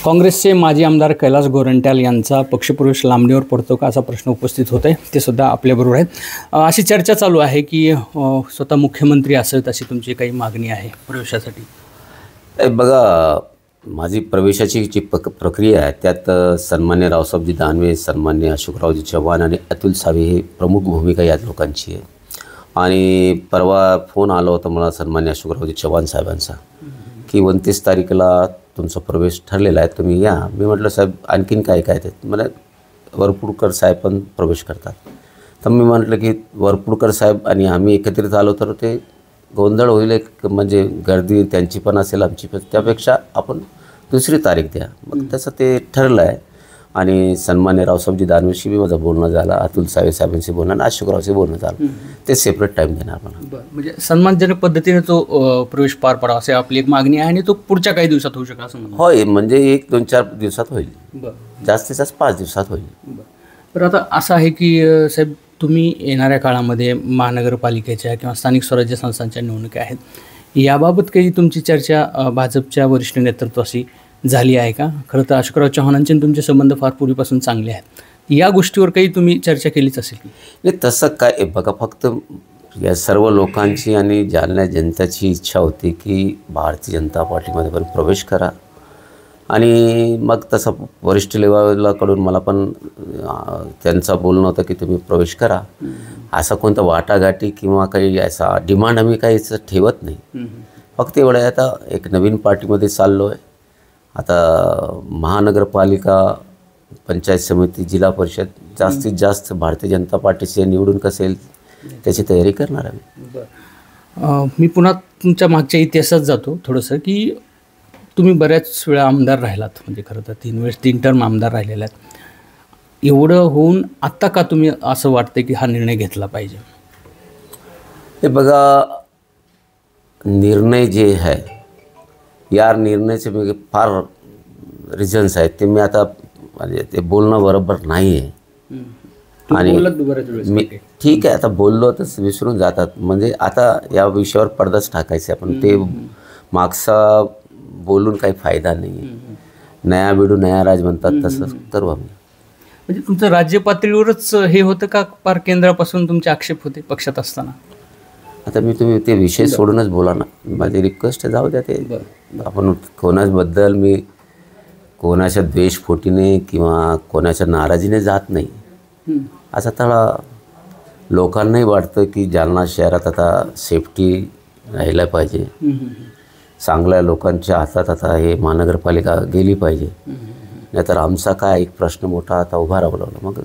काँग्रेसचे माजी आमदार कैलास गोरंट्याल यांचा पक्षप्रवेश लांबणीवर पडतो का असा प्रश्न उपस्थित होत आहे, ते सुद्धा आपल्याबरोबर आहेत। अशी चर्चा चालू आहे की स्वतः मुख्यमंत्री असावेत अशी तुमची काही मागणी आहे प्रवेशासाठी। बघा, माझी प्रवेशाची जी प्रक्रिया आहे त्यात सन्मान्य रावसाहेबजी दानवे, सन्मान्य अशोकरावजी चव्हाण आणि अतुल सावे ही प्रमुख भूमिका या लोकांची आहे। आणि परवा फोन आला होता मला सन्मान्य अशोकरावजी चव्हाण साहेबांचा की 29 तारखेला तुमचा प्रवेश ठरलेला आहे, तुम्ही या। मी म्हटलं साहेब आणखीन काय काय ते मला वरपुडकर साहेब पण प्रवेश करतात, तर मी म्हटलं की वरपुडकर साहेब आणि आम्ही एकत्रित आलो तर ते गोंधळ होईल, एक म्हणजे गर्दी त्यांची पण असेल आमची पण, त्यापेक्षा आपण दुसरी तारीख द्या। मग तसं ते ठरलं आहे। आणि सन्मान्य रावसाहेबजी दानवेशी बी माझं बोलणं झालं, अतुल सावे साहेबांशी बोलणं आणि अशोकरावशी बोलणं झालं, ते सेपरेट टाईम देणार मला। म्हणजे सन्मानजनक पद्धतीने तो प्रवेश पार पडावा अशी आपली एक मागणी आहे आणि तो पुढच्या काही दिवसात होऊ शकेल असं म्हणतो। होय, म्हणजे 1-2-4 दिवसात होईल, जास्तीत जास्त 5 दिवसात होईल। तर आता असं आहे की साहेब, तुम्ही येणाऱ्या काळामध्ये महानगरपालिकेच्या किंवा स्थानिक स्वराज्य संस्थांच्या निवडणुका आहेत, याबाबत काही तुमची चर्चा भाजपच्या वरिष्ठ नेतृत्वाशी झाली आहे का? खरं तर अशोकराव चव्हाणांचे तुमचे संबंध फार पूर्वीपासून चांगले आहेत, या गोष्टीवर काही तुम्ही चर्चा केलीच असेल की नाही? तसं काय बघा, फक्त या सर्व लोकांची आणि जालन्या जनतेची इच्छा होती की भारतीय जनता पार्टीमध्ये पण प्रवेश करा। आणि मग तसं वरिष्ठ लेवलकडून मला पण त्यांचं बोलणं होतं की तुम्ही प्रवेश करा। असा कोणता वाटाघाटी किंवा काही असा डिमांड आम्ही काहीच ठेवत नाही, फक्त एवढं आहे आता एक नवीन पार्टीमध्ये चाललो आहे। आता महानगरपालिका, पंचायत समिती, जिल्हा परिषद जास्तीत जास्त भारतीय जनता पार्टीचे निवडून कसं येईल त्याची तयारी करणार आहे। मी पुन्हा तुमच्या मागच्या इतिहासात जातो थोडंसं की तुम्ही बऱ्याच वेळा आमदार राहिलात, म्हणजे खरं तर 3 टर्म आमदार राहिलेले आहेत। एवढं होऊन आत्ता का तुम्ही असं वाटतं की हा निर्णय घेतला पाहिजे? हे बघा, निर्णय जे आहे या निर्णयाचे मी फार रिझन्स आहेत, ते मी आता म्हणजे ते बोलणं बरोबर नाही आहे। आणि मी ठीक आहे, आता बोललो तर विसरून जातात, म्हणजे आता या विषयावर पडदाच टाकायचे आपण, ते मागचा बोलून काही फायदा नाही आहे। नया बिडू नया राज म्हणतात, तसं करू आम्ही। म्हणजे तुमचं राज्य पातळीवरच हे होतं का पार केंद्रापासून तुमचे आक्षेप होते पक्षात असताना? आता तुम्ही ते विषय सोडूनच बोला ना, माझी रिक्वेस्ट आहे, जाऊ द्या ते। आपण कोणाबद्दल मी कोणाच्या द्वेषपोटीने किंवा कोणाच्या नाराजीने जात नाही। असं त्याला लोकांनाही वाटतं की जालना शहरात आता सेफ्टी राहायला पाहिजे, चांगल्या लोकांच्या हातात आता हे महानगरपालिका गेली पाहिजे, नाहीतर आमचा काय एक प्रश्न मोठा आता उभा राहिला, मग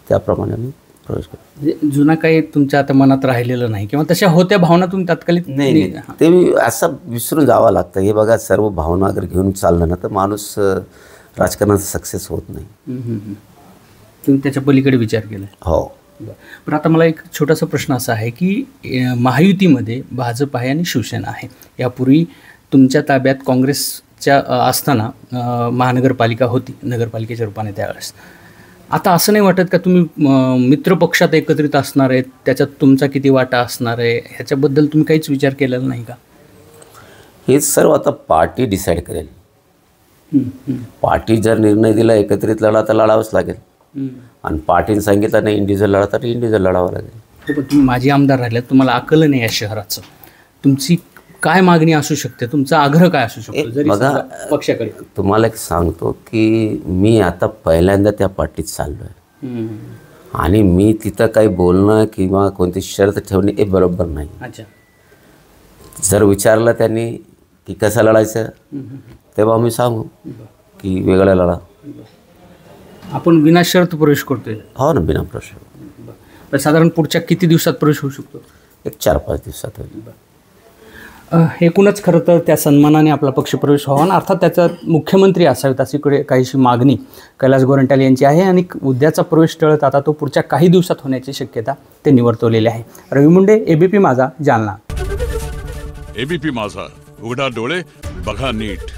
त्याप्रमाणे मी प्रवेश करतो। म्हणजे जुना काही तुमच्या आता मनात राहिलेलं नाही किंवा तशा होत्या भावना तुम्ही तात्कालिक नाही, ते मी असं विसरून जावं लागतं। हे बघा, सर्व भावना अगर घेऊन चाललं ना तर माणूस राजकारणात सक्सेस होत नाही। तुम्ही त्याच्या पलीकडे विचार केला? हो। पण आता मला एक छोटासा प्रश्न असा आहे की महायुतीमध्ये भाजप आहे आणि शिवसेना आहे। यापूर्वी तुमच्या ताब्यात काँग्रेसच्या असताना महानगरपालिका होती नगरपालिकेच्या रूपाने त्यावेळेस। आता असं नाही वाटत का तुम्ही मित्रपक्षात एकत्रित असणार आहेत, त्याच्यात तुमचा किती वाटा असणार आहे, ह्याच्याबद्दल तुम्ही काहीच विचार केलेला नाही का? हे सर्व आता पार्टी डिसाईड करेल। पार्टी जर निर्णय दिला एकत्रित लढा तर लढावंच लागेल, आणि पार्टीने सांगितलं नाही इंडिव्हिज्युअल लढा तर इंडिव्हिज्युअल लढावं लागेल। पण तुम्ही माजी आमदार राहिल्यात, तुम्हाला अकल नाही या शहराचं, तुमची काय मागणी असू शकते, तुमचा आग्रह काय असू शकतो बघा पक्षाकडे? तुम्हाला एक सांगतो की मी आता पहिल्यांदा त्या पार्टीत चाललो आहे, आणि मी तिथं काही बोलणं किंवा कोणती शर्त ठेवणे हे बरोबर नाही। अच्छा, जर विचारलं त्यांनी की कसं लढायचं तेव्हा आम्ही सांगू की वेगळा लढा। आपण विना शर्त प्रवेश करतोय? हो ना, बिना प्रश्न। साधारण पुढच्या किती दिवसात प्रवेश होऊ शकतो? एक 4-5 दिवसात होईल। एकूणच खरं तर त्या सन्मानाने आपला पक्षप्रवेश व्हावा आणि अर्थात त्याचा मुख्यमंत्री असावेत अशी काहीशी मागणी कैलास गोरंट्याल यांची आहे, आणि उद्याचा प्रवेश टळत आता तो पुढच्या काही दिवसात होण्याची शक्यता ते निवर्तवलेली आहे। रवी मुंडे, एबीपी माझा, जालना। एबीपी माझा, उघडा डोळे बघा नीट।